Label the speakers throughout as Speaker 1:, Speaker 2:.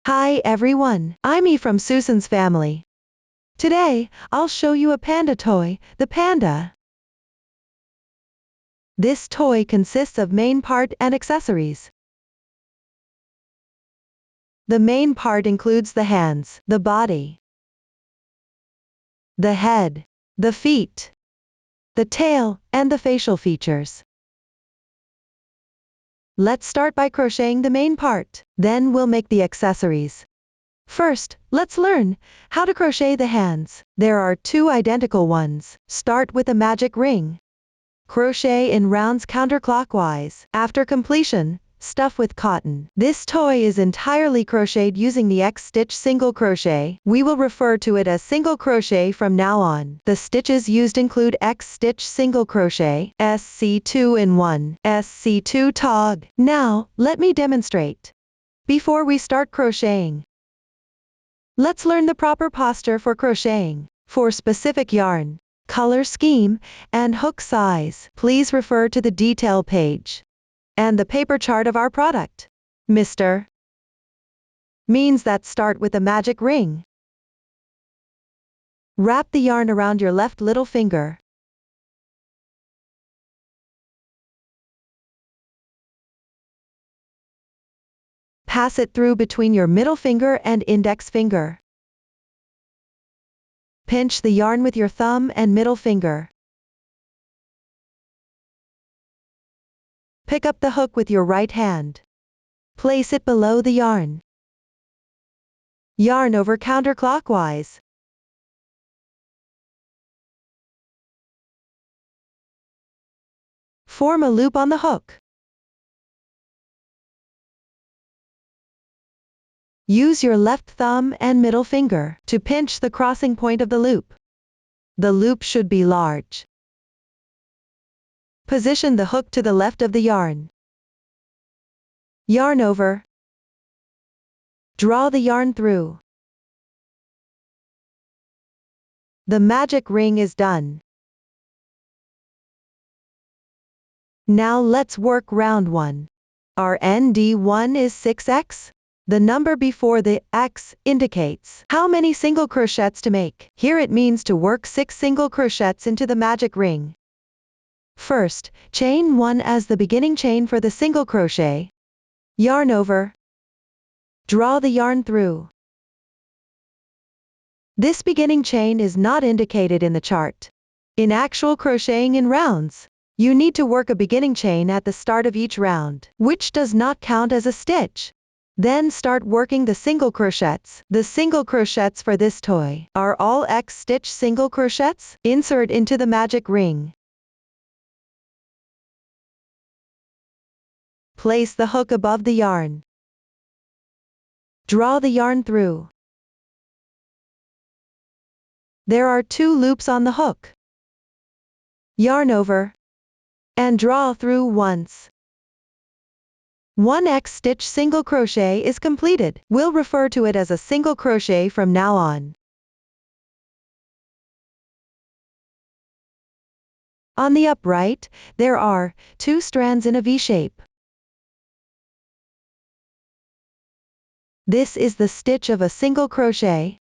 Speaker 1: Hi everyone, I'm E from Susan's family. Today, I'll show you a panda toy, the Panda. This toy consists of main part and accessories. The main part includes the hands, the body, the head, the feet, the tail, and the facial features. Let's start by crocheting the main part, then we'll make the accessories. First, let's learn how to crochet the hands. There are two identical ones. Start with a magic ring. Crochet in rounds counterclockwise. After completion, stuff with cotton. This toy is entirely crocheted using the X-stitch single crochet. We will refer to it as single crochet from now on. The stitches used include X-stitch single crochet, SC2-in-1, SC2 tog. Now, let me demonstrate. Before we start crocheting, let's learn the proper posture for crocheting. For specific yarn, color scheme, and hook size, please refer to the detail page and the paper chart of our product. Mr. means that start with a magic ring. Wrap the yarn around your left little finger. Pass it through between your middle finger and index finger. Pinch the yarn with your thumb and middle finger. Pick up the hook with your right hand. Place it below the yarn. Yarn over counterclockwise. Form a loop on the hook. Use your left thumb and middle finger to pinch the crossing point of the loop. The loop should be large. Position the hook to the left of the yarn. Yarn over. Draw the yarn through. The magic ring is done. Now let's work round 1. Our ND1 is 6x. The number before the X indicates how many single crochets to make. Here it means to work 6 single crochets into the magic ring. First, chain 1 as the beginning chain for the single crochet. Yarn over. Draw the yarn through. This beginning chain is not indicated in the chart. In actual crocheting in rounds, you need to work a beginning chain at the start of each round, which does not count as a stitch. Then start working the single crochets. The single crochets for this toy are all X-stitch single crochets. Insert into the magic ring. Place the hook above the yarn. Draw the yarn through. There are 2 loops on the hook. Yarn over. And draw through once. 1 X-stitch single crochet is completed. We'll refer to it as a single crochet from now on. On the upright, there are 2 strands in a V shape. This is the stitch of a single crochet.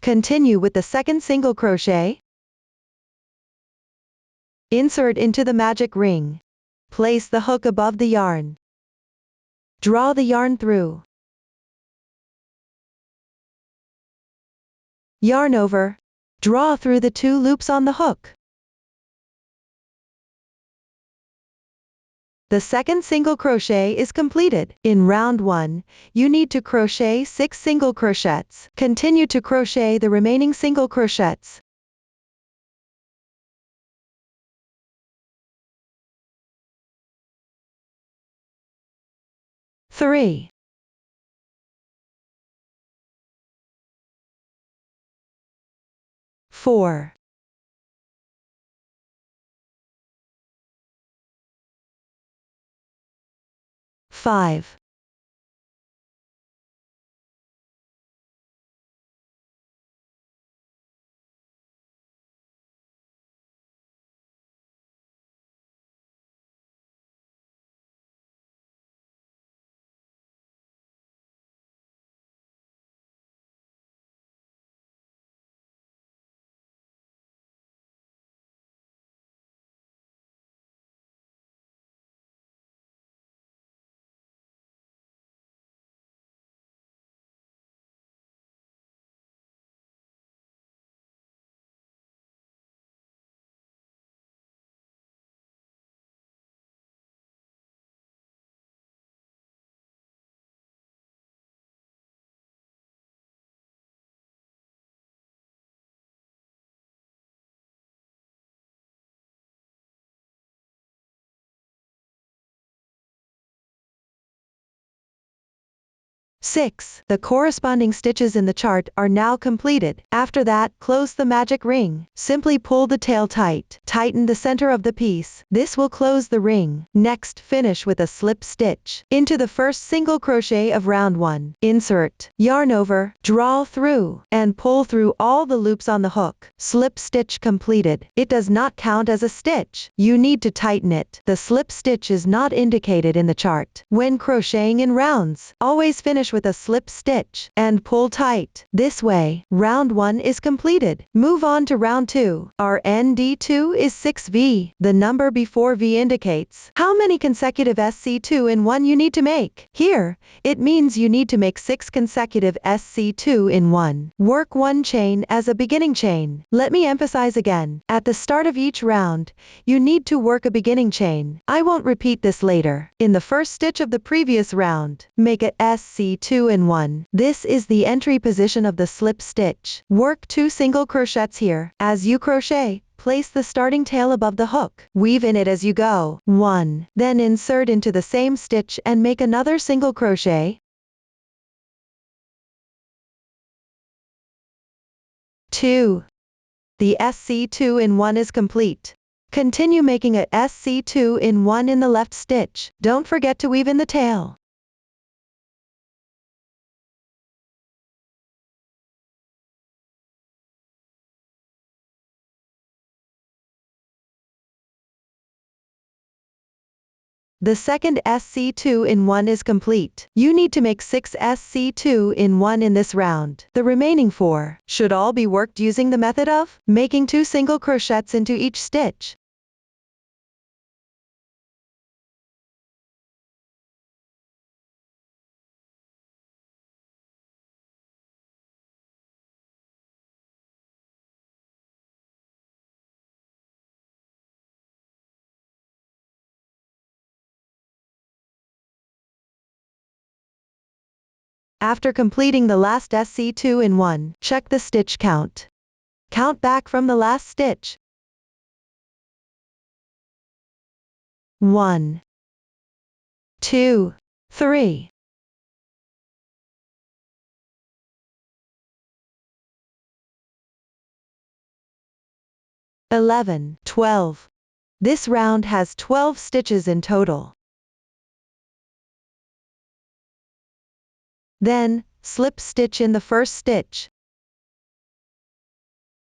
Speaker 1: Continue with the second single crochet. Insert into the magic ring. Place the hook above the yarn. Draw the yarn through. Yarn over. Draw through the 2 loops on the hook. The second single crochet is completed. In round 1, you need to crochet 6 single crochets. Continue to crochet the remaining single crochets. Three. 4. 5. 6. The corresponding stitches in the chart are now completed. After that, close the magic ring. Simply pull the tail tight. Tighten the center of the piece. This will close the ring. Next, finish with a slip stitch into the first single crochet of round 1. Insert, yarn over, draw through, and pull through all the loops on the hook. Slip stitch completed. It does not count as a stitch. You need to tighten it. The slip stitch is not indicated in the chart. When crocheting in rounds, always finish with a slip stitch and pull tight. This way, round 1 is completed. Move on to round 2. Our ND2 is 6V. The number before V indicates how many consecutive SC2 in 1 you need to make. Here, it means you need to make 6 consecutive SC2 in 1. Work 1 chain as a beginning chain. Let me emphasize again, at the start of each round, you need to work a beginning chain. I won't repeat this later. In the first stitch of the previous round, make a SC2 in 1. This is the entry position of the slip stitch. Work 2 single crochets here. As you crochet, place the starting tail above the hook. Weave in it as you go. 1. Then insert into the same stitch and make another single crochet. 2. The SC2 in 1 is complete. Continue making a SC2 in 1 in the left stitch. Don't forget to weave in the tail. The second SC2 in 1 is complete. You need to make 6 SC2 in 1 in this round. The remaining 4 should all be worked using the method of making 2 single crochets into each stitch. After completing the last SC2 in 1, check the stitch count. Count back from the last stitch. 1, 2, 3. 11, 12. This round has 12 stitches in total. Then, slip stitch in the first stitch.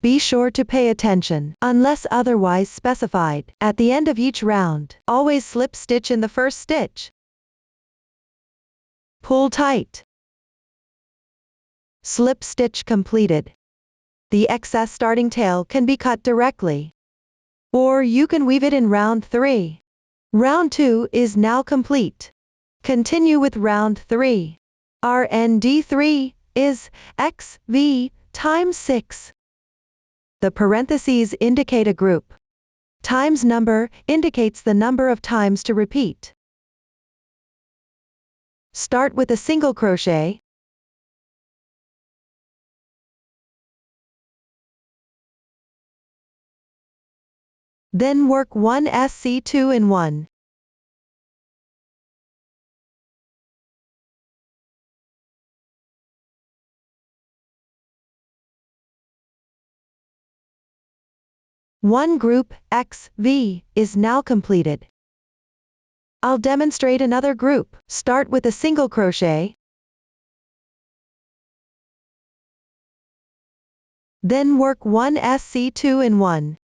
Speaker 1: Be sure to pay attention, unless otherwise specified. At the end of each round, always slip stitch in the first stitch. Pull tight. Slip stitch completed. The excess starting tail can be cut directly, or you can weave it in round 3. Round 2 is now complete. Continue with round 3. Our ND3 is XV times 6. The parentheses indicate a group. Times number indicates the number of times to repeat. Start with a single crochet. Then work 1 SC2 in 1. One group, XV, is now completed. I'll demonstrate another group. Start with a single crochet. Then work 1 SC2 in 1.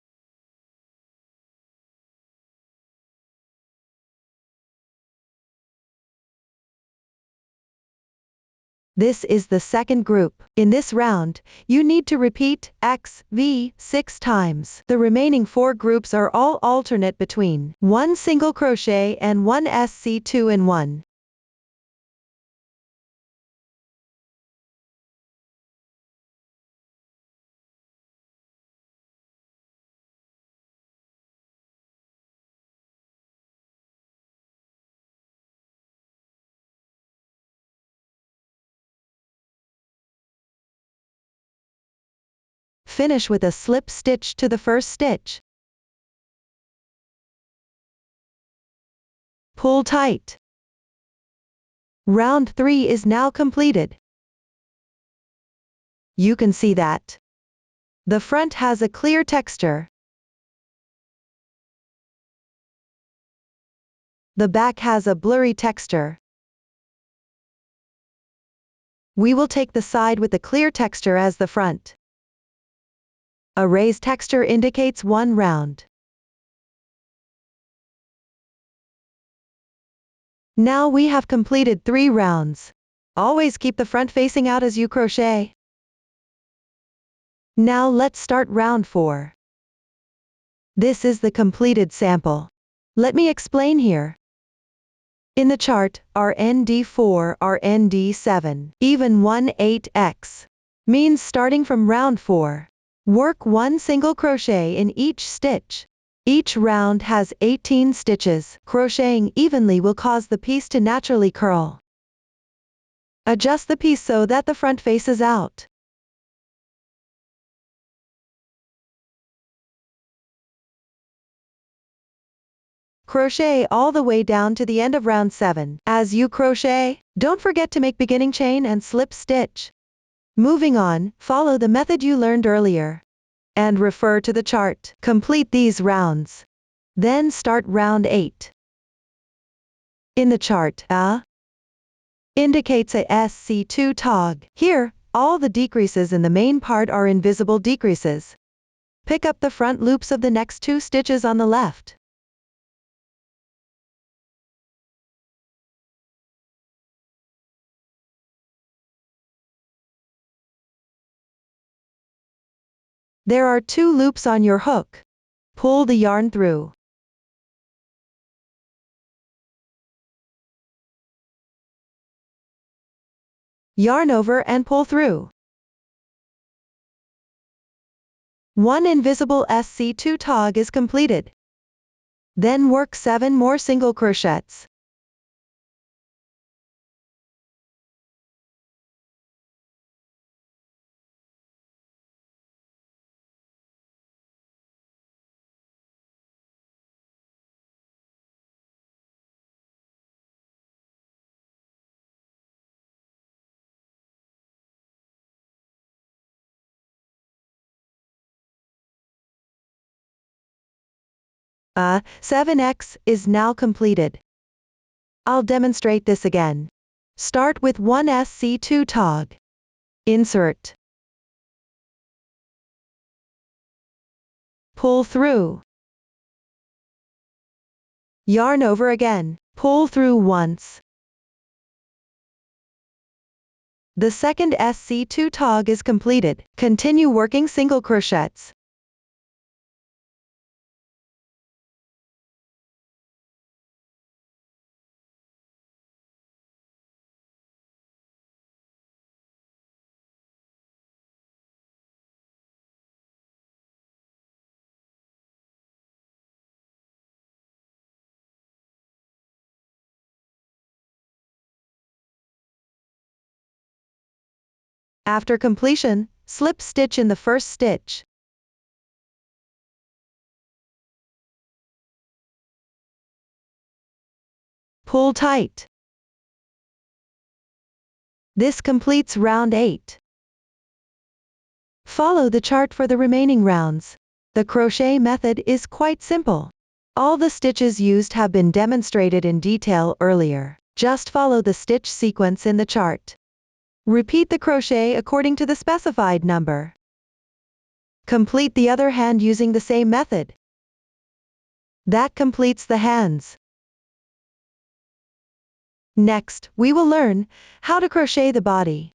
Speaker 1: This is the second group. In this round, you need to repeat XV 6 times. The remaining 4 groups are all alternate between 1 single crochet and 1 SC2 in 1. Finish with a slip stitch to the first stitch. Pull tight. Round 3 is now completed. You can see that the front has a clear texture. The back has a blurry texture. We will take the side with the clear texture as the front. A raised texture indicates one round. Now we have completed 3 rounds. Always keep the front facing out as you crochet. Now let's start round 4. This is the completed sample. Let me explain here. In the chart, RND4, RND7, even 18x, means starting from round 4. Work 1 single crochet in each stitch. Each round has 18 stitches. Crocheting evenly will cause the piece to naturally curl. Adjust the piece so that the front faces out. Crochet all the way down to the end of round 7. As you crochet, don't forget to make beginning chain and slip stitch. Moving on, follow the method you learned earlier. And refer to the chart. Complete these rounds. Then start round 8. In the chart, A indicates a SC2 tog. Here, all the decreases in the main part are invisible decreases. Pick up the front loops of the next 2 stitches on the left. There are 2 loops on your hook. Pull the yarn through. Yarn over and pull through. 1 invisible SC2 tog is completed. Then work 7 more single crochets. A 7x is now completed. I'll demonstrate this again. Start with 1 SC2 tog. Insert. Pull through. Yarn over again. Pull through once. The second SC2 tog is completed. Continue working single crochets. After completion, slip stitch in the first stitch. Pull tight. This completes round 8. Follow the chart for the remaining rounds. The crochet method is quite simple. All the stitches used have been demonstrated in detail earlier. Just follow the stitch sequence in the chart. Repeat the crochet according to the specified number. Complete the other hand using the same method. That completes the hands. Next, we will learn how to crochet the body.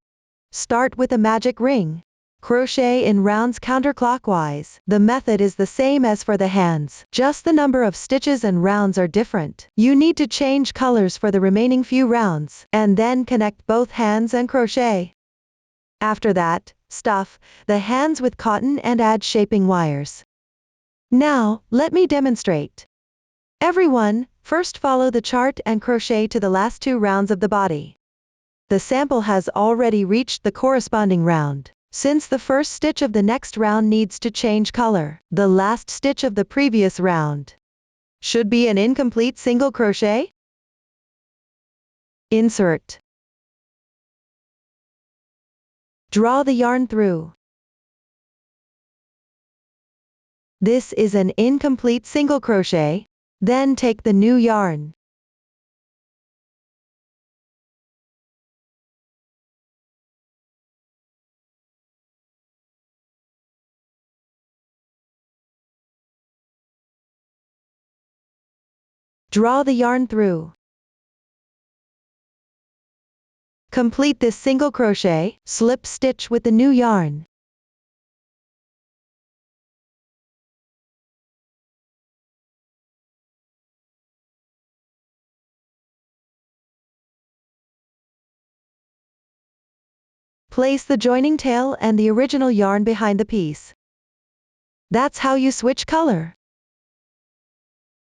Speaker 1: Start with a magic ring. Crochet in rounds counterclockwise. The method is the same as for the hands, just the number of stitches and rounds are different. You need to change colors for the remaining few rounds, and then connect both hands and crochet. After that, stuff the hands with cotton and add shaping wires. Now, let me demonstrate. Everyone, first follow the chart and crochet to the last 2 rounds of the body. The sample has already reached the corresponding round. Since the first stitch of the next round needs to change color, the last stitch of the previous round should be an incomplete single crochet. Insert. Draw the yarn through. This is an incomplete single crochet. Then take the new yarn. Draw the yarn through. Complete this single crochet, slip stitch with the new yarn. Place the joining tail and the original yarn behind the piece. That's how you switch color.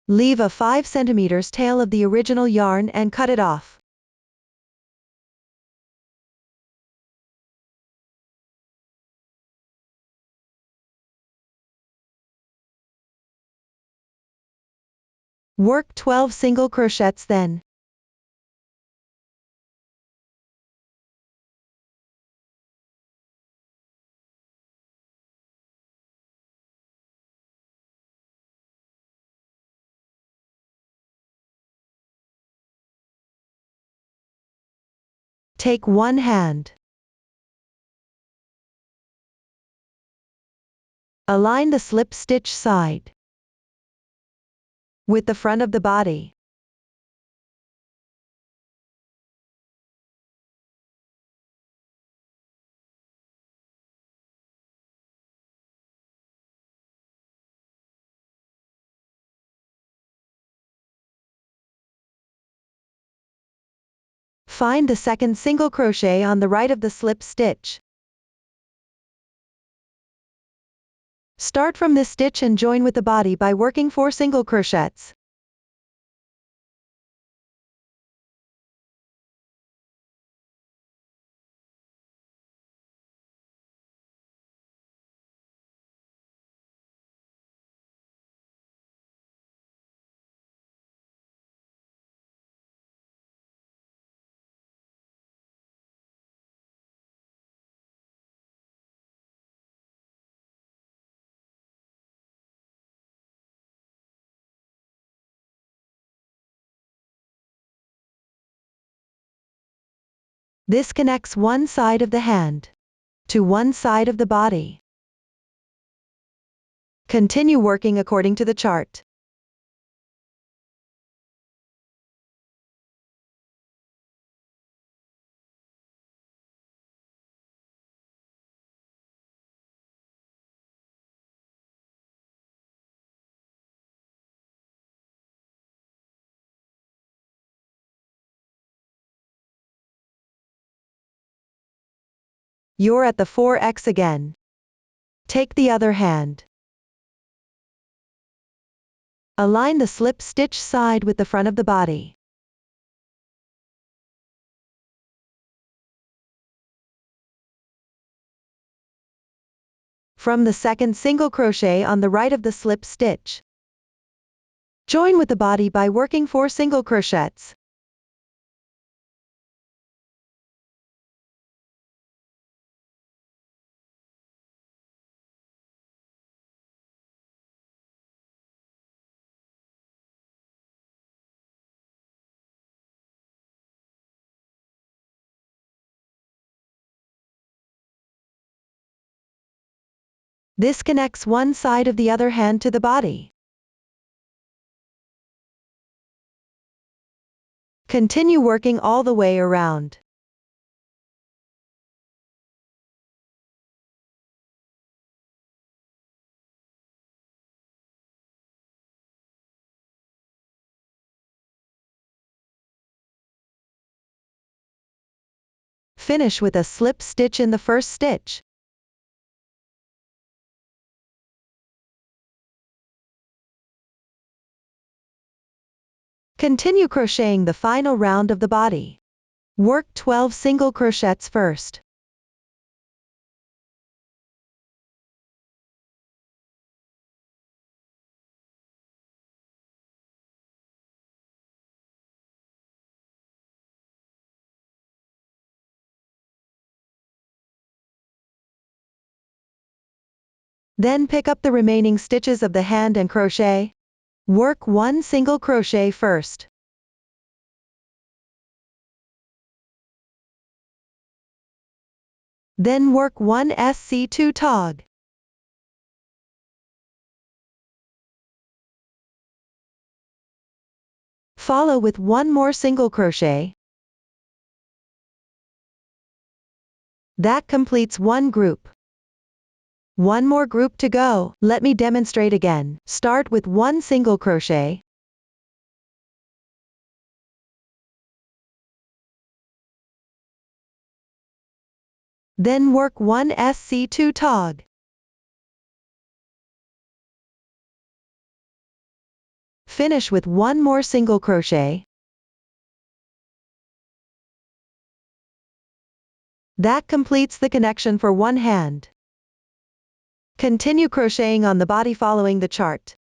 Speaker 1: Leave a 5 cm tail of the original yarn and cut it off. Work 12 single crochets then. Take one hand. Align the slip stitch side with the front of the body. Find the second single crochet on the right of the slip stitch. Start from this stitch and join with the body by working 4 single crochets. This connects one side of the hand to one side of the body. Continue working according to the chart. You're at the 4x again. Take the other hand. Align the slip stitch side with the front of the body. From the second single crochet on the right of the slip stitch, join with the body by working 4 single crochets. This connects one side of the other hand to the body. Continue working all the way around. Finish with a slip stitch in the first stitch. Continue crocheting the final round of the body. Work 12 single crochets first. Then pick up the remaining stitches of the hand and crochet. Work one single crochet first. Then work one SC2 tog. Follow with one more single crochet. That completes one group. One more group to go. Let me demonstrate again. Start with one single crochet. Then work one SC2 tog. Finish with one more single crochet. That completes the connection for one hand. Continue crocheting on the body following the chart.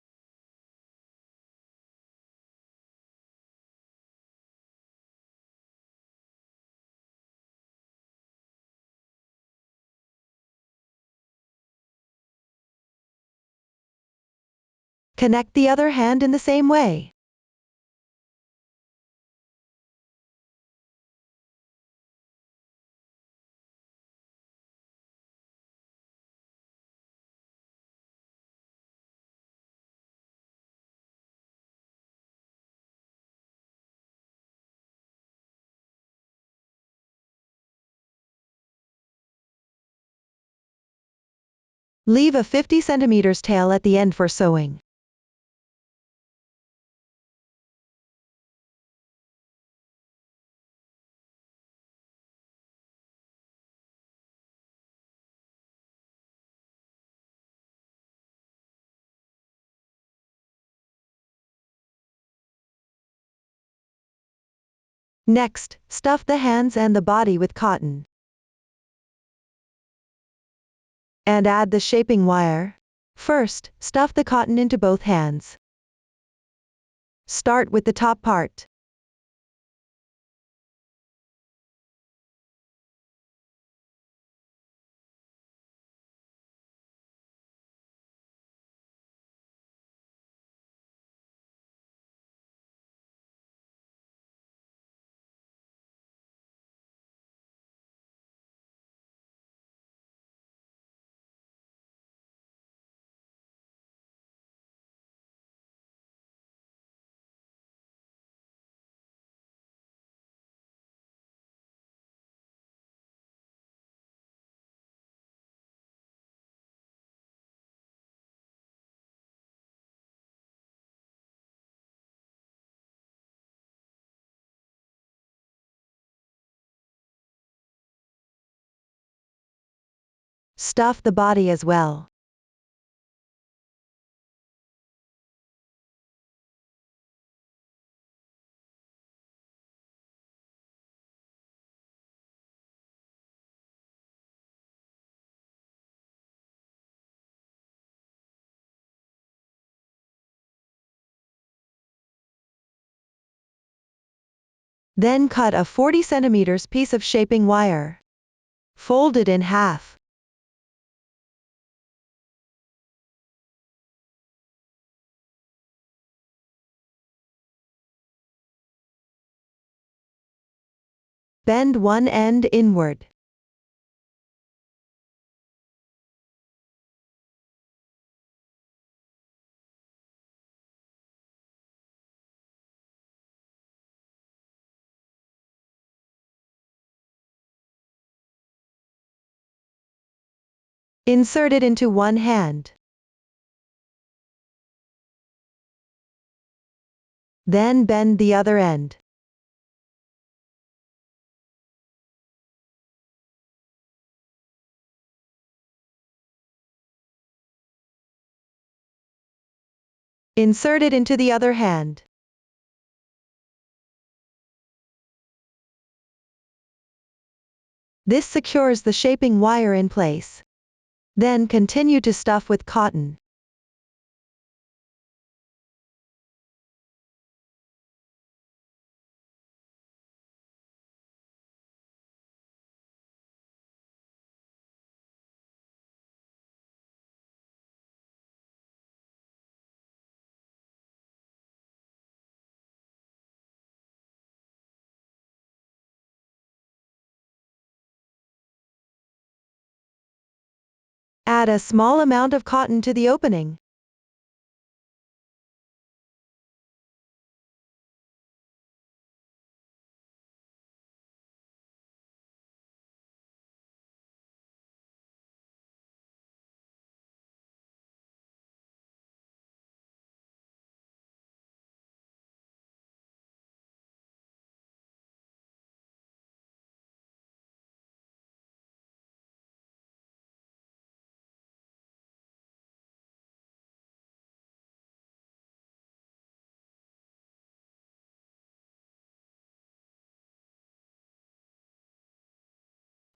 Speaker 1: Connect the other hand in the same way. Leave a 50 cm tail at the end for sewing. Next, stuff the hands and the body with cotton. And add the shaping wire. First, stuff the cotton into both hands. Start with the top part. Stuff the body as well. Then cut a 40 cm piece of shaping wire. Fold it in half. Bend one end inward. Insert it into one hand. Then bend the other end. Insert it into the other hand. This secures the shaping wire in place. Then continue to stuff with cotton. Add a small amount of cotton to the opening.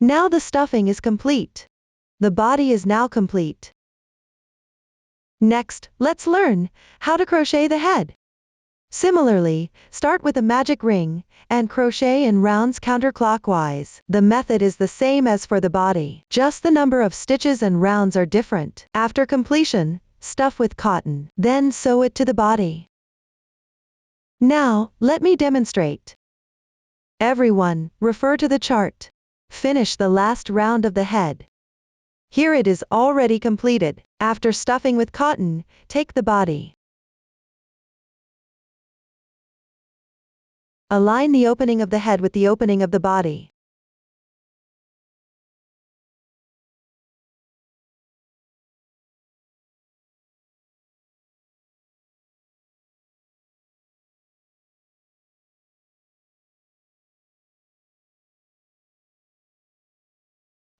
Speaker 1: Now the stuffing is complete. The body is now complete. Next, let's learn how to crochet the head. Similarly, start with a magic ring, and crochet in rounds counterclockwise. The method is the same as for the body, just the number of stitches and rounds are different. After completion, stuff with cotton, then sew it to the body. Now, let me demonstrate. Everyone, refer to the chart. Finish the last round of the head. Here it is already completed. After stuffing with cotton, take the body. Align the opening of the head with the opening of the body.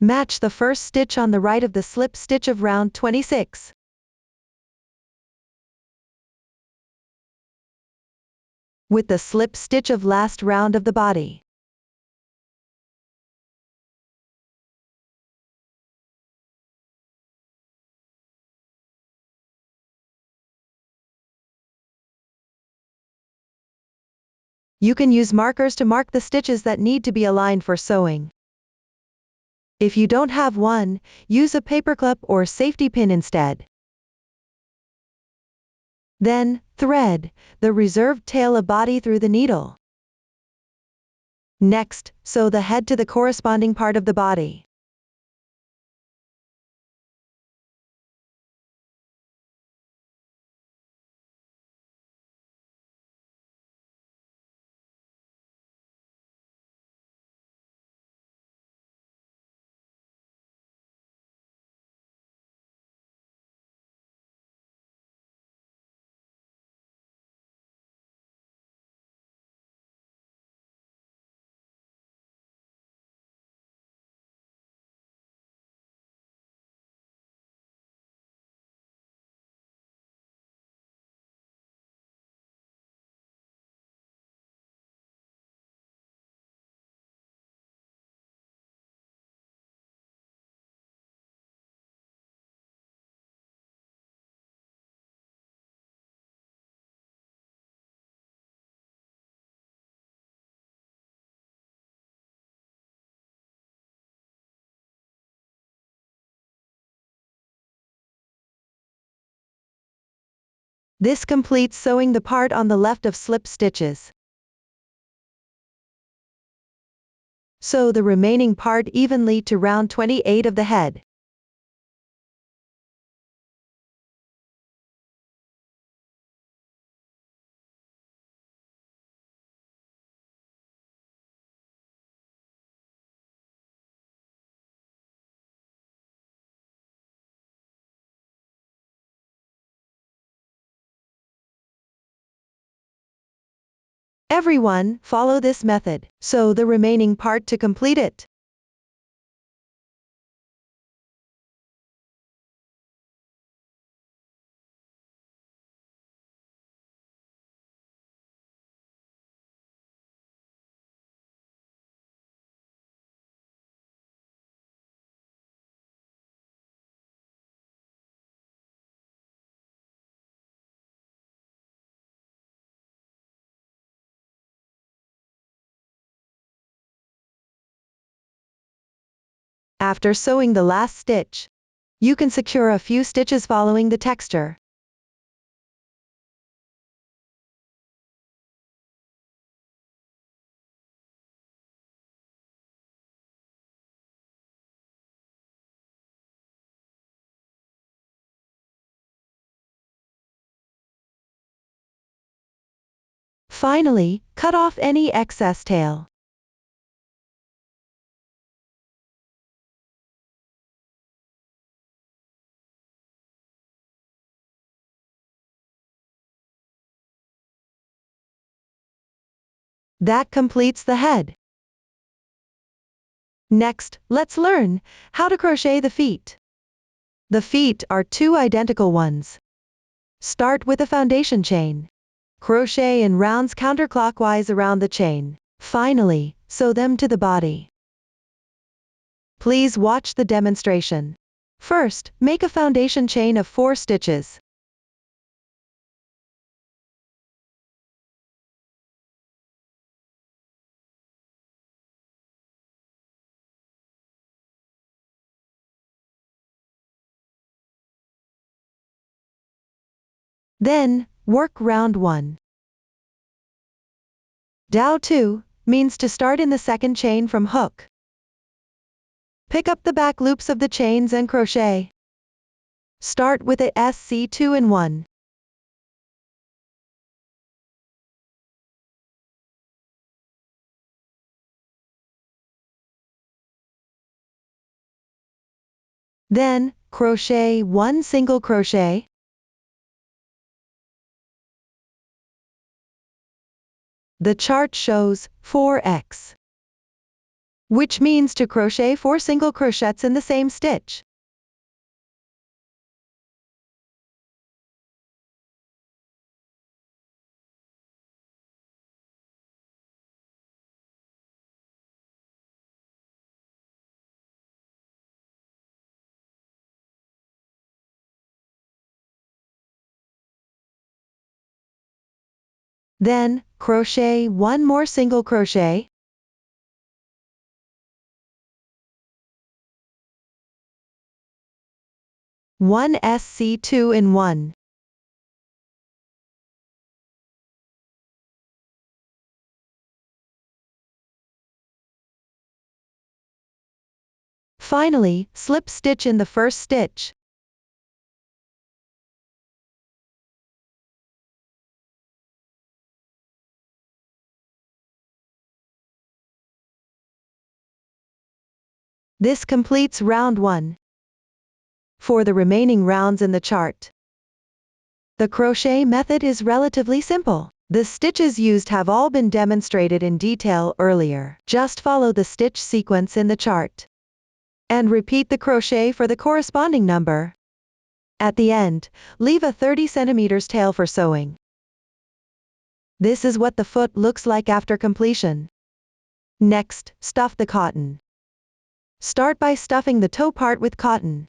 Speaker 1: Match the first stitch on the right of the slip stitch of round 26. With the slip stitch of last round of the body. You can use markers to mark the stitches that need to be aligned for sewing. If you don't have one, use a paperclip or safety pin instead. Then, thread the reserved tail of body through the needle. Next, sew the head to the corresponding part of the body. This completes sewing the part on the left of slip stitches. Sew the remaining part evenly to round 28 of the head. Everyone, follow this method. Sew the remaining part to complete it. After sewing the last stitch, you can secure a few stitches following the texture. Finally, cut off any excess tail. That completes the head. Next, let's learn how to crochet the feet. The feet are two identical ones. Start with a foundation chain. Crochet in rounds counterclockwise around the chain. Finally, sew them to the body. Please watch the demonstration. First, make a foundation chain of 4 stitches. Then, work round 1. Dow 2 means to start in the second chain from hook. Pick up the back loops of the chains and crochet. Start with a SC2 in 1. Then, crochet 1 single crochet. The chart shows 4x, which means to crochet 4 single crochets in the same stitch. Then, crochet 1 more single crochet. One SC2 in 1. Finally, slip stitch in the first stitch. This completes round 1. For the remaining rounds in the chart, the crochet method is relatively simple. The stitches used have all been demonstrated in detail earlier. Just follow the stitch sequence in the chart and repeat the crochet for the corresponding number. At the end, leave a 30 cm tail for sewing. This is what the foot looks like after completion. Next, stuff the cotton. Start by stuffing the toe part with cotton.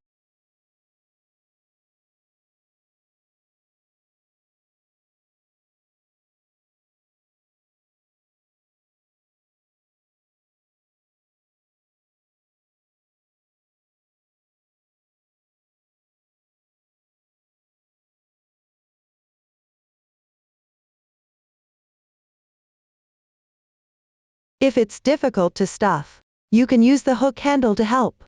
Speaker 1: If it's difficult to stuff, you can use the hook handle to help.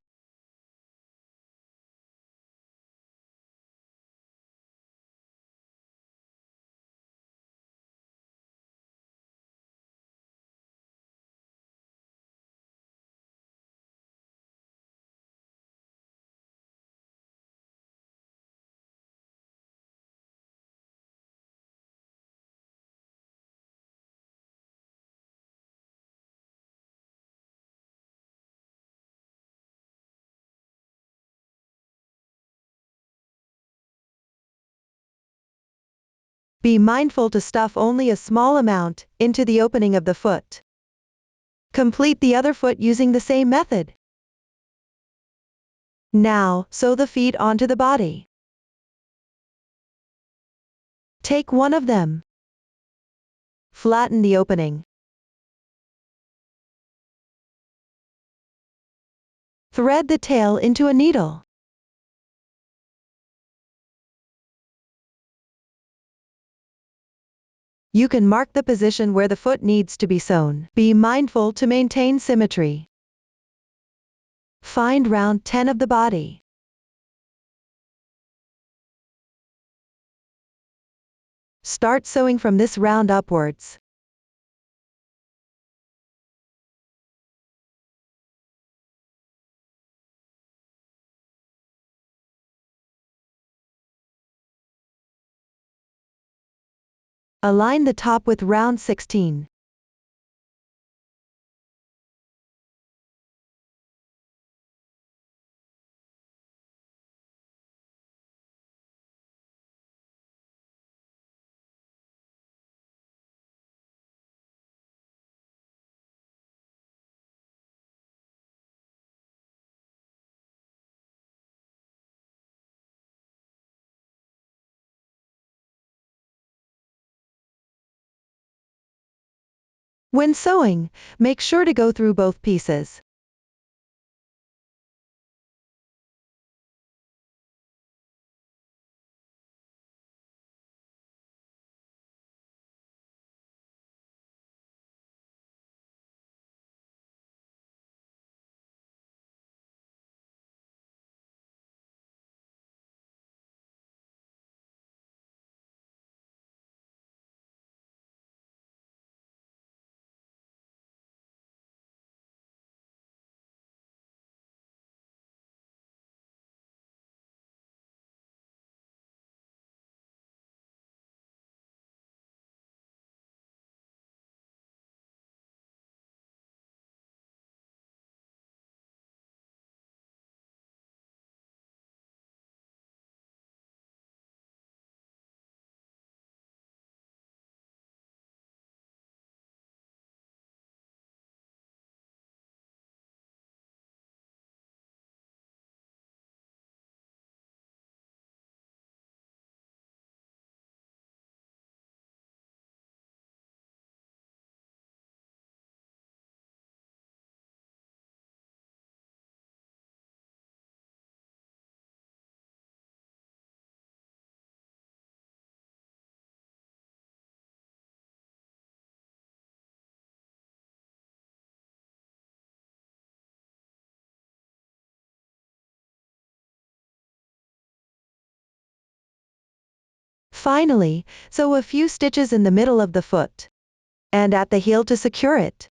Speaker 1: Be mindful to stuff only a small amount into the opening of the foot. Complete the other foot using the same method. Now, sew the feet onto the body. Take one of them. Flatten the opening. Thread the tail into a needle. You can mark the position where the foot needs to be sewn. Be mindful to maintain symmetry. Find round 10 of the body. Start sewing from this round upwards. Align the top with round 16. When sewing, make sure to go through both pieces. Finally, sew a few stitches in the middle of the foot and at the heel to secure it.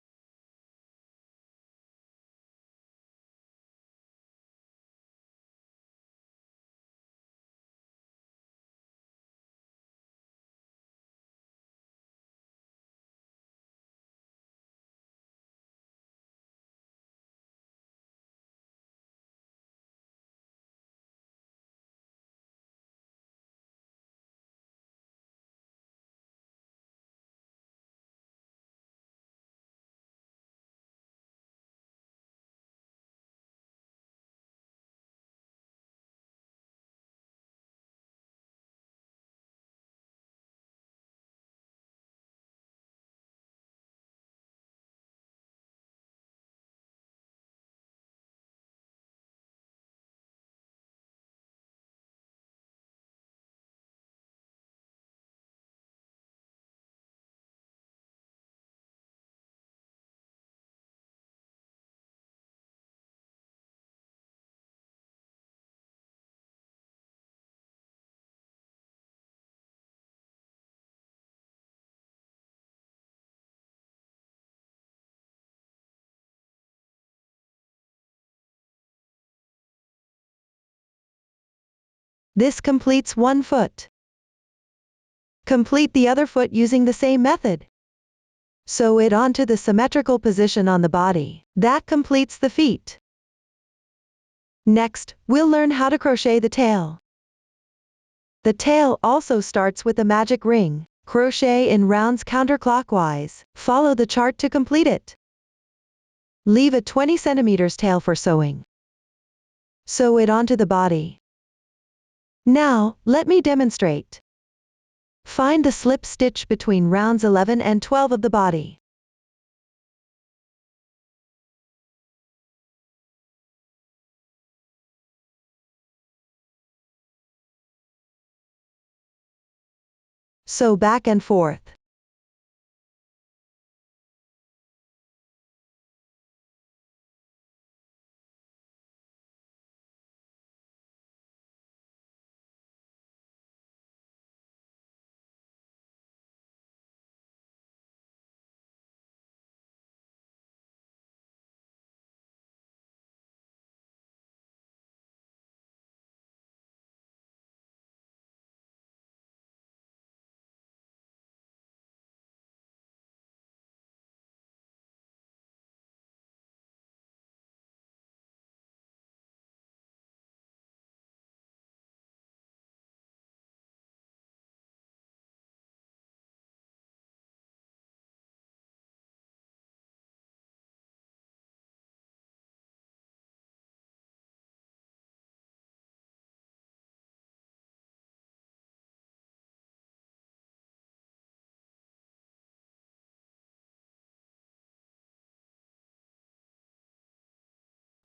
Speaker 1: This completes one foot. Complete the other foot using the same method. Sew it onto the symmetrical position on the body. That completes the feet. Next, we'll learn how to crochet the tail. The tail also starts with a magic ring. Crochet in rounds counterclockwise. Follow the chart to complete it. Leave a 20 cm tail for sewing. Sew it onto the body. Now, let me demonstrate. Find the slip stitch between rounds 11 and 12 of the body. Sew back and forth.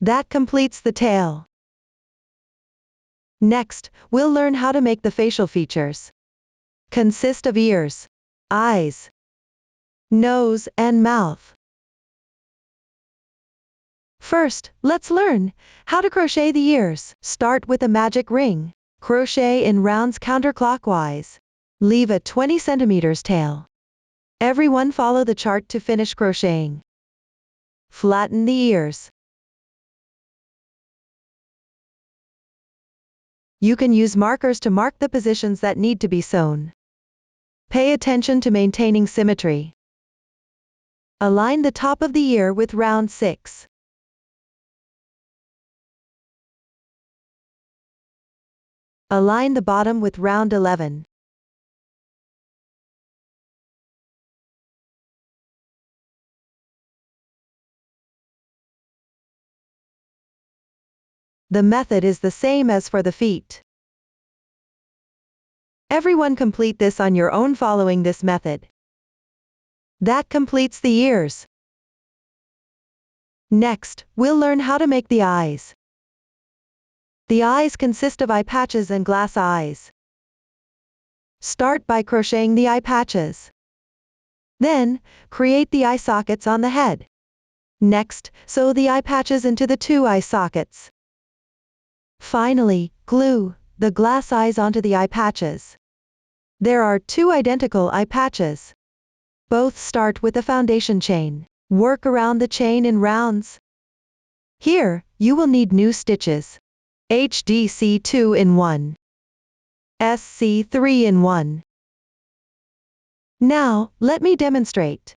Speaker 1: That completes the tail. Next, we'll learn how to make the facial features. Consist of ears, eyes, nose, and mouth. First, let's learn how to crochet the ears. Start with a magic ring. Crochet in rounds counterclockwise. Leave a 20 centimeters tail. Everyone follow the chart to finish crocheting. Flatten the ears. You can use markers to mark the positions that need to be sewn. Pay attention to maintaining symmetry. Align the top of the ear with round 6. Align the bottom with round 11. The method is the same as for the feet. Everyone complete this on your own following this method. That completes the ears. Next, we'll learn how to make the eyes. The eyes consist of eye patches and glass eyes. Start by crocheting the eye patches. Then, create the eye sockets on the head. Next, sew the eye patches into the 2 eye sockets. Finally, glue the glass eyes onto the eye patches. There are 2 identical eye patches. Both start with a foundation chain. Work around the chain in rounds. Here, you will need new stitches. HDC 2 in 1. SC 3 in 1. Now, let me demonstrate.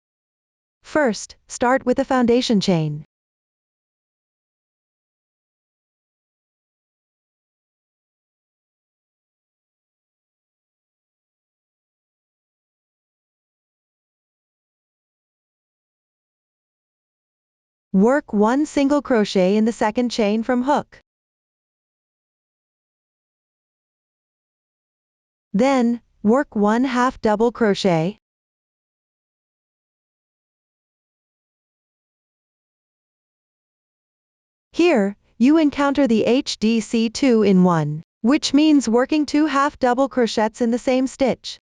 Speaker 1: First, start with a foundation chain. Work 1 single crochet in the second chain from hook. Then, work 1 half double crochet. Here, you encounter the HDC 2 in 1, which means working 2 half double crochets in the same stitch.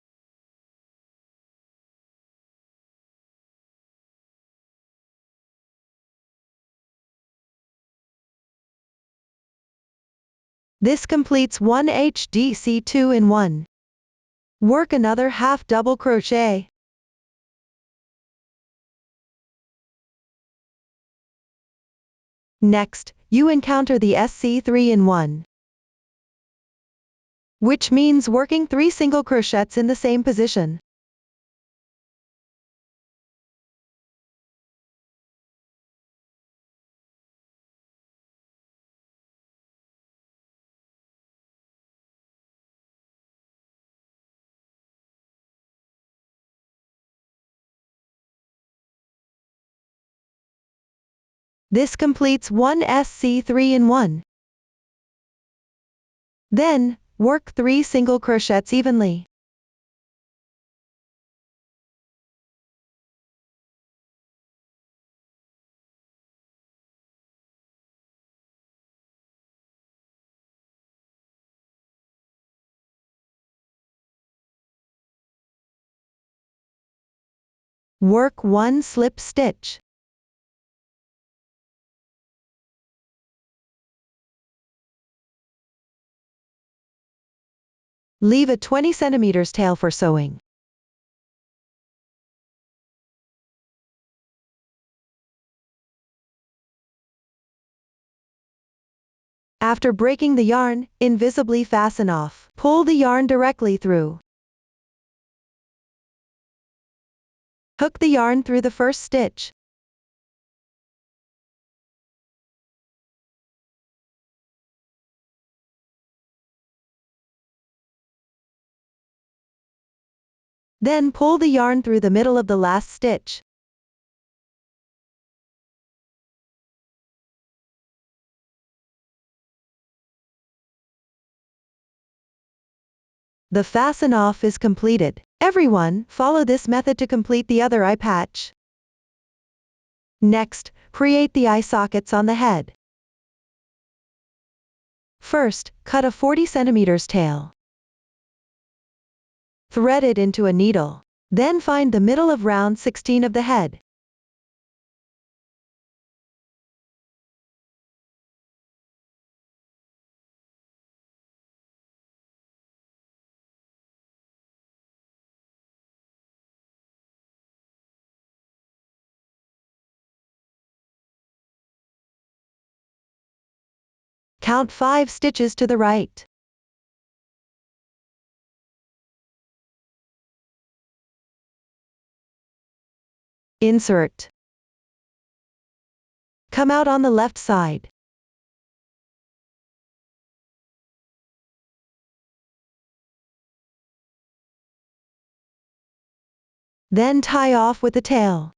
Speaker 1: This completes 1 HDC 2 in 1. Work another half double crochet. Next, you encounter the SC 3 in 1, which means working 3 single crochets in the same position. This completes 1 SC 3 in 1. Then, work 3 single crochets evenly. Work 1 slip stitch. Leave a 20 centimeters tail for sewing. After breaking the yarn, invisibly fasten off. Pull the yarn directly through. Hook the yarn through the first stitch. Then pull the yarn through the middle of the last stitch. The fasten off is completed. Everyone, follow this method to complete the other eye patch. Next, create the eye sockets on the head. First, cut a 40 centimeters tail. Thread it into a needle. Then find the middle of round 16 of the head. Count 5 stitches to the right. Insert. Come out on the left side. Then tie off with the tail.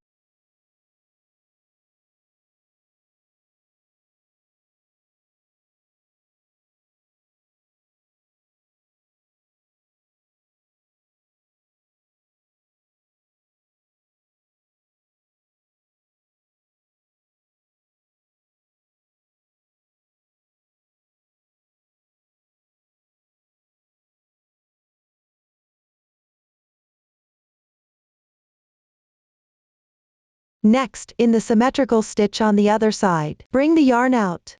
Speaker 1: Next, in the symmetrical stitch on the other side, bring the yarn out.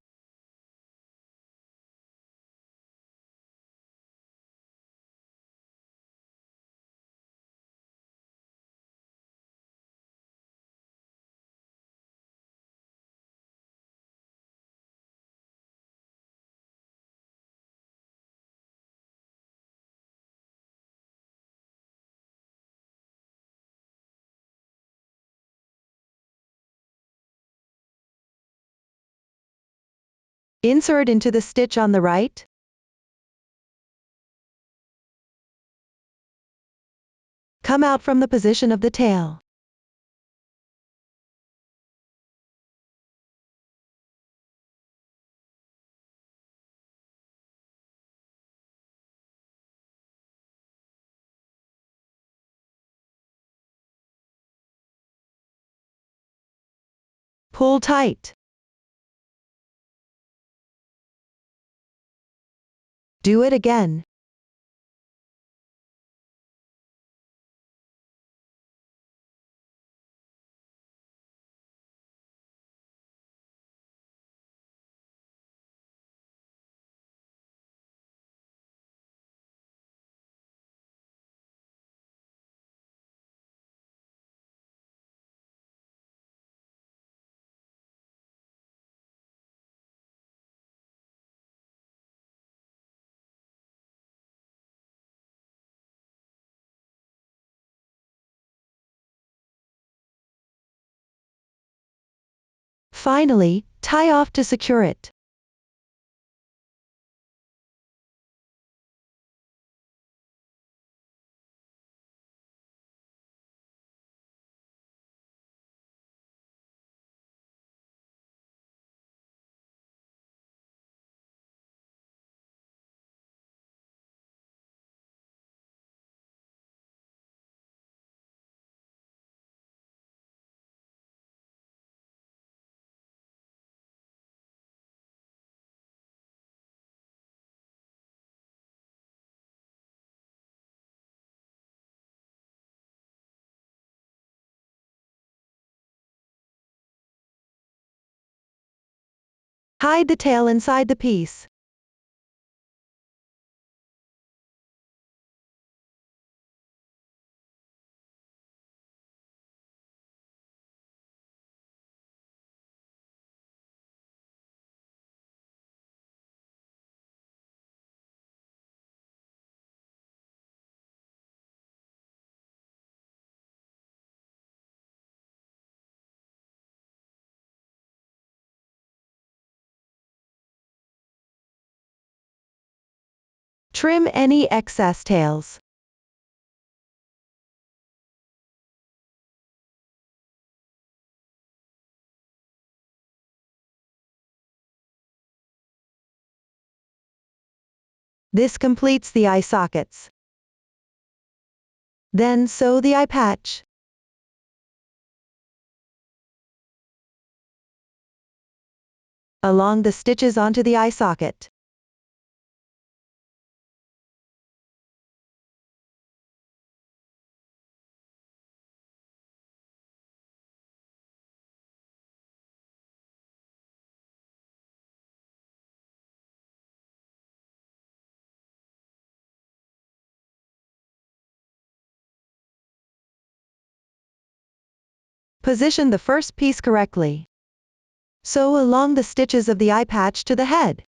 Speaker 1: Insert into the stitch on the right. Come out from the position of the tail. Pull tight. Do it again. Finally, tie off to secure it. Hide the tail inside the piece. Trim any excess tails. This completes the eye sockets. Then sew the eye patch. Along the stitches onto the eye socket. Position the first piece correctly. Sew along the stitches of the eye patch to the head.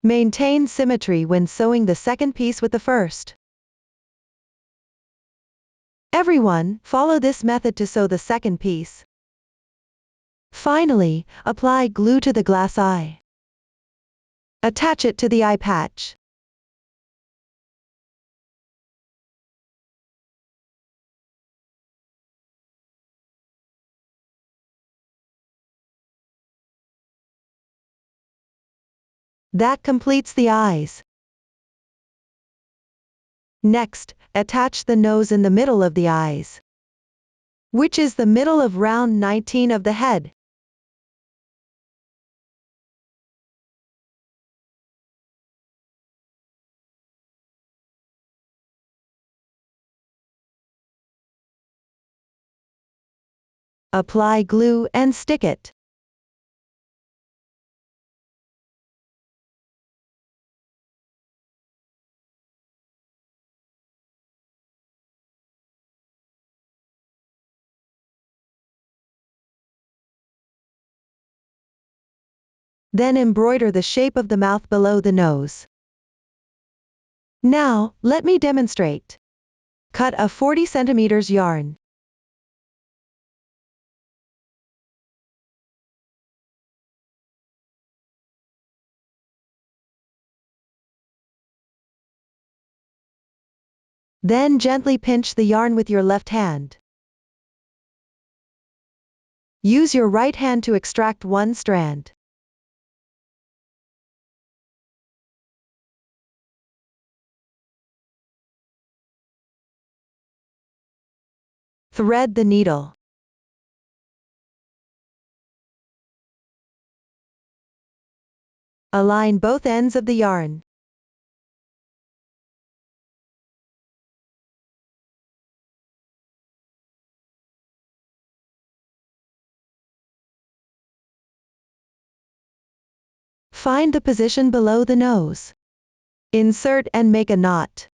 Speaker 1: Maintain symmetry when sewing the second piece with the first. Everyone, follow this method to sew the second piece. Finally, apply glue to the glass eye. Attach it to the eye patch. That completes the eyes. Next, attach the nose in the middle of the eyes, which is the middle of round 19 of the head. Apply glue and stick it. Then embroider the shape of the mouth below the nose. Now, let me demonstrate. Cut a 40 cm yarn. Then gently pinch the yarn with your left hand. Use your right hand to extract one strand. Thread the needle. Align both ends of the yarn. Find the position below the nose. Insert and make a knot.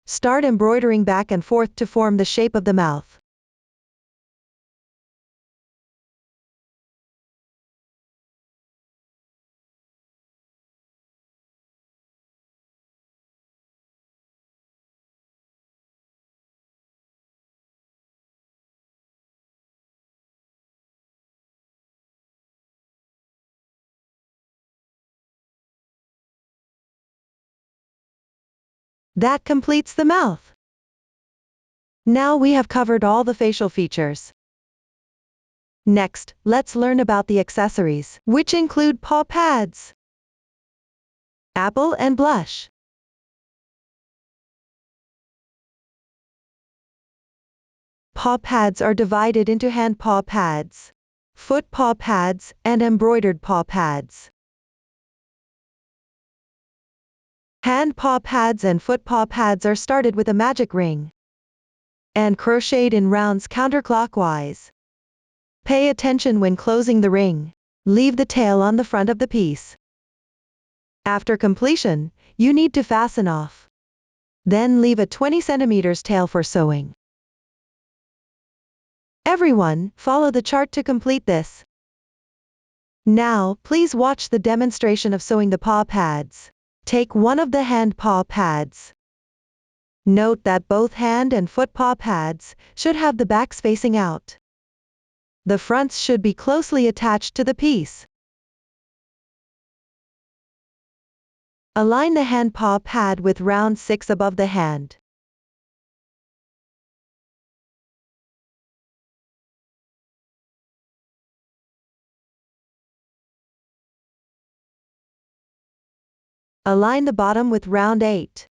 Speaker 1: Start embroidering back and forth to form the shape of the mouth. That completes the mouth. Now we have covered all the facial features. Next, let's learn about the accessories, which include paw pads, apple and blush. paw pads are divided into hand paw pads, foot paw pads, and embroidered paw pads. Hand paw pads and foot paw pads are started with a magic ring and crocheted in rounds counterclockwise. Pay attention when closing the ring. Leave the tail on the front of the piece. After completion, you need to fasten off. Then leave a 20 cm tail for sewing. Everyone, follow the chart to complete this. Now, please watch the demonstration of sewing the paw pads. Take one of the hand paw pads. Note that both hand and foot paw pads should have the backs facing out. The fronts should be closely attached to the piece. Align the hand paw pad with round 6 above the hand. Align the bottom with round 8.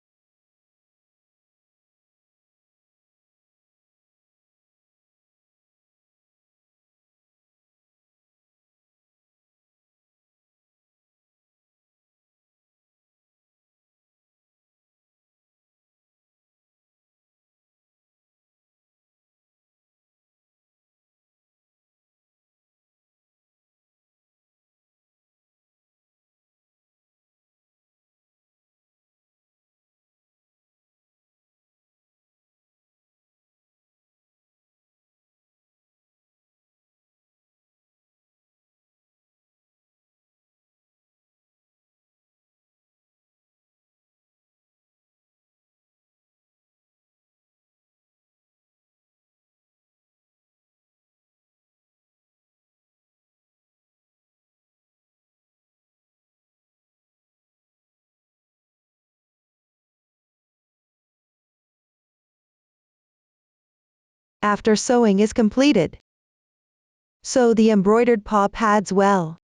Speaker 1: After sewing is completed, sew the embroidered paw pads well.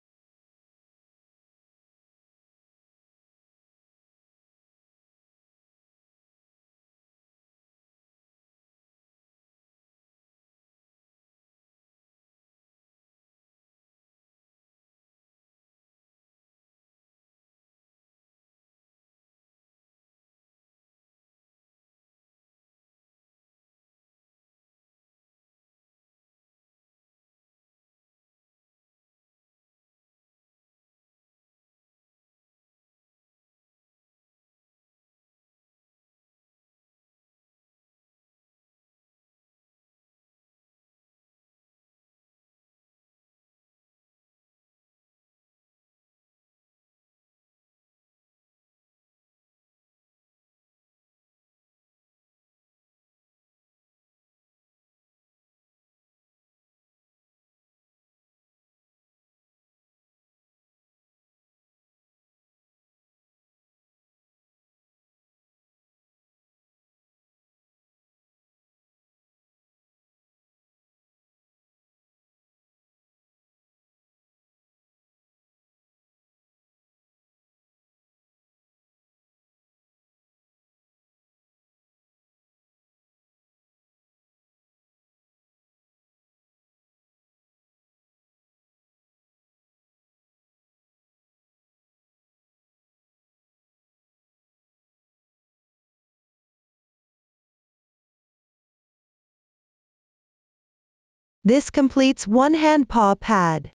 Speaker 1: This completes one hand paw pad.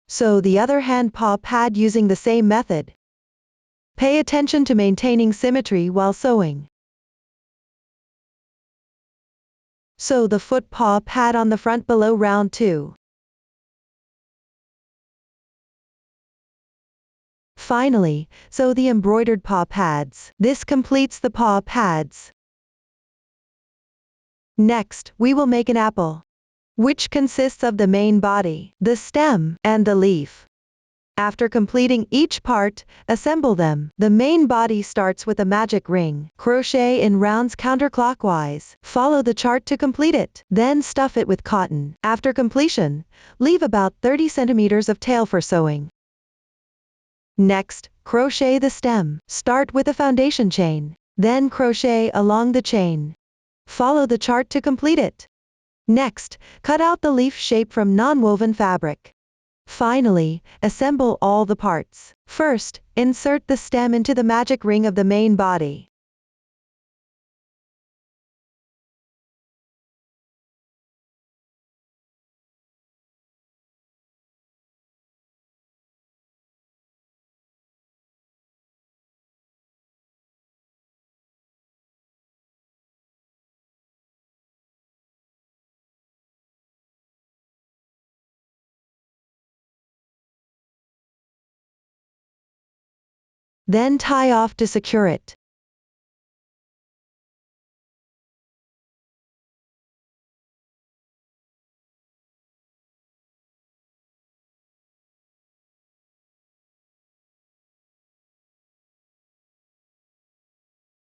Speaker 1: Sew the other hand paw pad using the same method. Pay attention to maintaining symmetry while sewing. Sew the foot paw pad on the front below round 2. Finally, sew the embroidered paw pads. This completes the paw pads. Next, we will make an apple, which consists of the main body, the stem, and the leaf. After completing each part, assemble them. The main body starts with a magic ring. Crochet in rounds counterclockwise. Follow the chart to complete it. Then stuff it with cotton. After completion, leave about 30 centimeters of tail for sewing. Next, crochet the stem. Start with a foundation chain. Then crochet along the chain. Follow the chart to complete it. Next, cut out the leaf shape from non-woven fabric. Finally, assemble all the parts. First, insert the stem into the magic ring of the main body. Then tie off to secure it.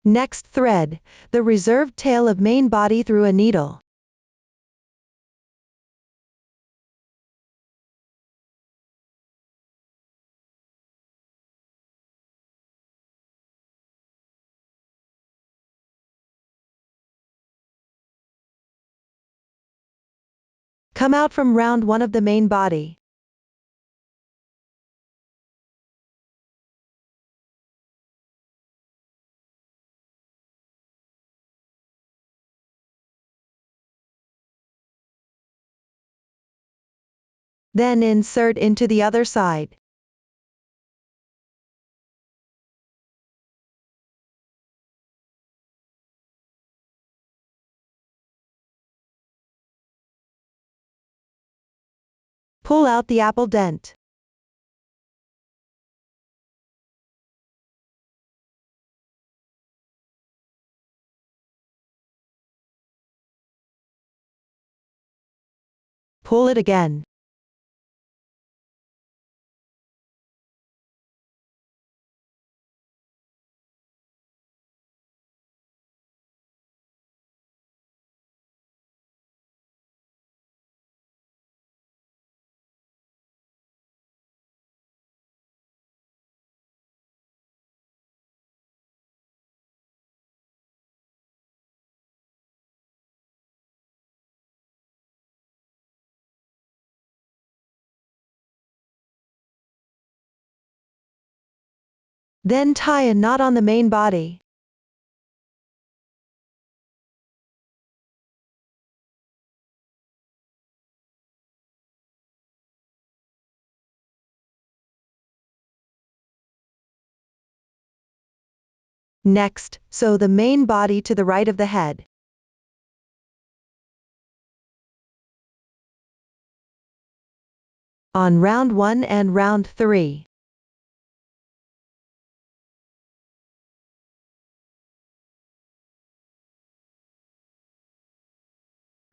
Speaker 1: Next, thread the reserved tail of main body through a needle. Come out from round 1 of the main body. Then insert into the other side. Pull out the apple dent. Pull it again. Then tie a knot on the main body. Next, sew the main body to the right of the head. On round 1 and round 3.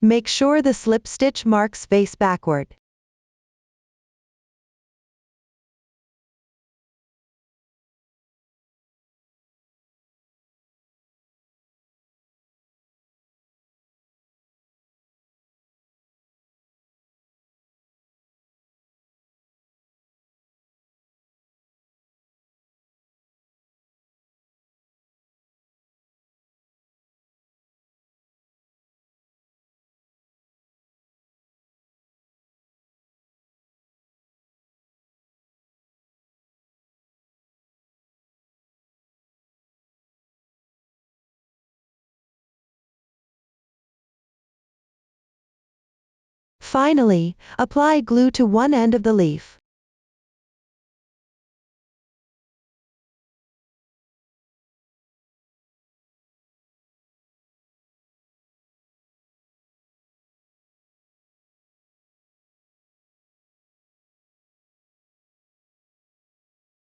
Speaker 1: Make sure the slip stitch marks face backward. Finally, apply glue to one end of the leaf.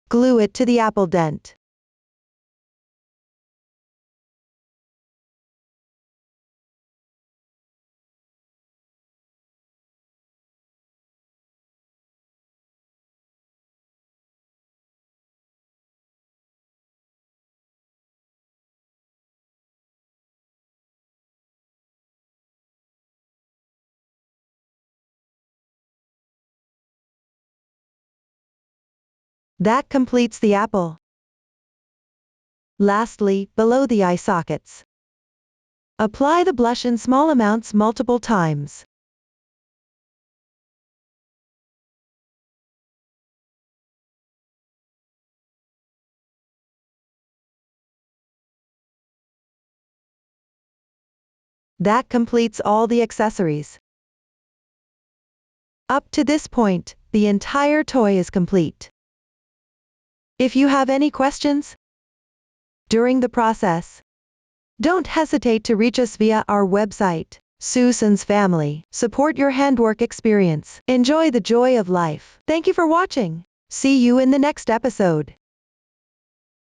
Speaker 1: Glue it to the apple dent. That completes the apple. Lastly, below the eye sockets. Apply the blush in small amounts multiple times. That completes all the accessories. Up to this point, the entire toy is complete. If you have any questions during the process, don't hesitate to reach us via our website. Susan's Family. Support your handwork experience. Enjoy the joy of life. Thank you for watching. See you in the next episode.